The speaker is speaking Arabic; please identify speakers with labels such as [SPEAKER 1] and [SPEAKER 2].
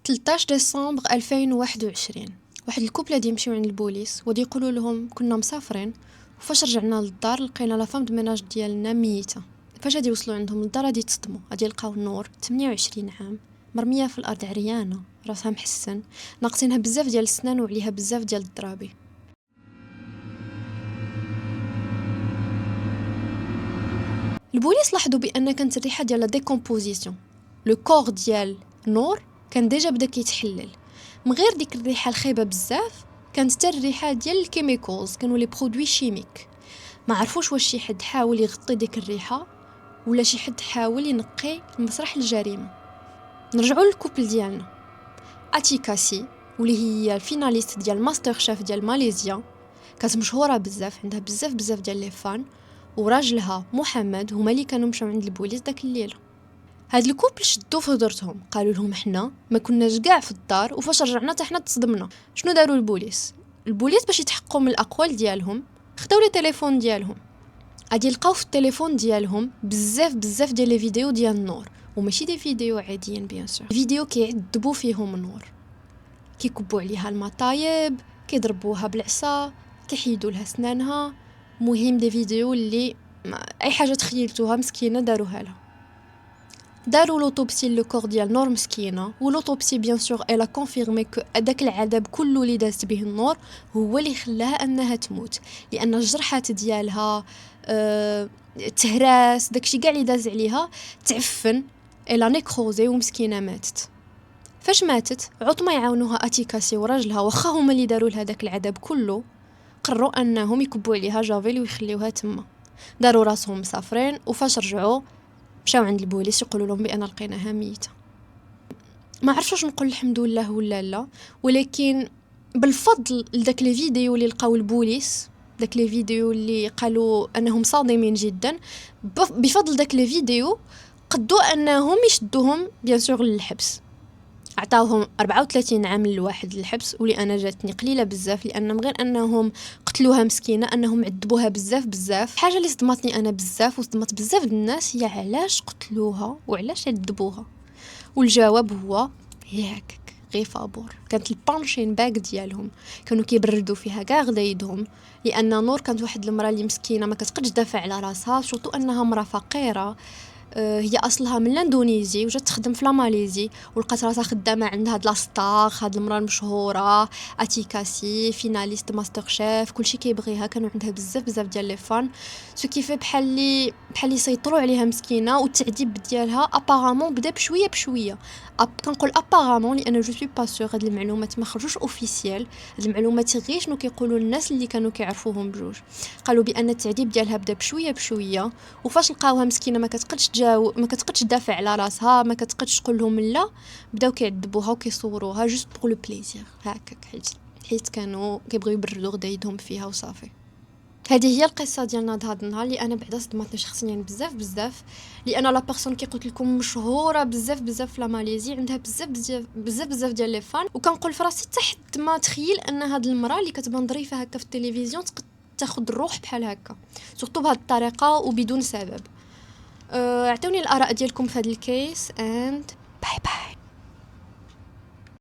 [SPEAKER 1] 13 ديسمبر 2021 واحد الكوبل غادي يمشيو عند البوليس ودي يقولوا لهم كنا مسافرين وفاش رجعنا للدار لقينا لا فام دمناج ديالنا ميته. فاش غادي يوصلوا عندهم للدار غادي يتصدموا، غادي يلقاو نور 28 عام مرميه في الارض عريانه، راسها محسن، ناقصينها بزاف ديال السنان وعليها بزاف ديال الضرابي. البوليس لاحظوا بان كانت الريحه ديال لا ديكومبوزيسيون، لو كور ديال نور كان ديجا بدا كيتحلل. من غير ديك الريحه الخايبه بزاف كانت حتى الريحه ديال الكيميكالز، كانوا لي برودوي شيميك. ما عرفوش واش شي حد حاول يغطي ديك الريحه ولا شي حد حاول ينقي مسرح الجريمه. نرجعوا للكوبل ديالنا اتيكاسي واللي هي الفيناليست ديال ماستر شيف ديال ماليزيا، كانت مشهوره بزاف، عندها بزاف ديال لي فان، وراجلها محمد هما اللي كانوا مشاو عند البوليس داك الليل. هاد الكوبل شدوا في هضرتهم، قالوا لهم حنا ما كناش كاع في الدار وفاش رجعنا حتى حنا تصدمنا. شنو داروا البوليس باش يتحققوا من الاقوال ديالهم؟ خداو لي تليفون ديالهم، غادي يلقاو في التليفون ديالهم بزاف ديال لي فيديو ديال النور، وماشي دي فيديو عاديين بيان سور، فيديو كيعذبوا فيهم النور، كيكبوا عليها المطايب، كيضربوها بالعصا، كيحيدوا لها سنانها. مهم دي فيديو اللي اي حاجه تخيلتوها مسكينه داروها لها. داروا لوطوبسي لو كور ديال نور مسكينه، ولوطوبسي بيان سور الا كونفيرمي كو هذاك العذاب كله اللي دازت به النور هو اللي خلاها انها تموت، لان الجرحات ديالها تهراس داكشي كاع اللي داز عليها تعفن الا نيكروزي ومسكينه ماتت. فاش ماتت عطما يعاونوها اتيكاسي وراجلها، واخا هما اللي داروا لها داك العذاب كله، قرروا انهم يكبوا عليها جافيل ويخليوها تما. داروا راسهم مسافرين، وفاش رجعوا مشاو عند البوليس يقولوا لهم بان لقيناها ميته. ما عرفتش واش نقول الحمد لله ولا لا، ولكن بالفضل لذاك لي فيديو اللي لقاو البوليس، داك لي فيديو اللي قالوا انهم صادمين جدا، بفضل داك لي فيديو قدوا انهم يشدوهم بيان سور للحبس. عطاوهم 34 عام للواحد للحبس، واللي انا جاتني قليله بزاف، لان من غير انهم قتلوها مسكينه انهم عذبوها بزاف. حاجه اللي صدمتني انا بزاف وصدمت بزاف الناس هي علاش قتلوها وعلاش عذبوها، والجواب هو ياك غير فابور. كانت البانشين باك ديالهم كانوا كيبردوا فيها كاع غدايدهم، لان نور كانت واحد المراه اللي مسكينه ما كتقدش تدافع على راسها، شوطو انها مراه فقيره. هي اصلها من الاندونيسي وجات تخدم في ماليزي، ولقات راسها خدامه عند هاد لاستار، هاد المراه المشهوره اتيكاسي فيناليست ماستر شيف، كلشي كيبغيها، كانوا عندها بزاف ديال لي فان، سو كيفي بحال يسيطروا عليها مسكينه. والتعذيب ديالها ابارامون بدا بشويه كنقول ابارامون لان جو سوي با سور، هاد المعلومات ما خرجوش اوفيسيال، هاد المعلومات غير شنو كيقولوا الناس اللي كانوا كيعرفوهم بجوج. قالوا بان التعذيب ديالها بدا بشويه، وفاش لقاوها مسكينه ما كتقدش تدافع على راسها، ما كتقدش تقول لهم لا، بداو كيعذبوها وكيصوروها جوست بور لو بليزير هكاك، حيت كانوا كيبغيو يبردوا غدايدهم فيها وصافي. هذه هي القصه ديالنا هذا النهار، اللي انا بعدا صدمتني شخصيا بزاف، لان لا بيرسون كي قلت لكم مشهوره بزاف في لا ماليزي، عندها بزاف ديال لي فان، وكنقول في راسي حتى حد ما تخيل ان هاد المراه اللي كتبان ظريفه هكا في التلفزيون تاخذ الروح بحال هكا، سورتو بهذه الطريقه وبدون سبب. اعطوني الاراء ديالكم في هذا الكيس، and باي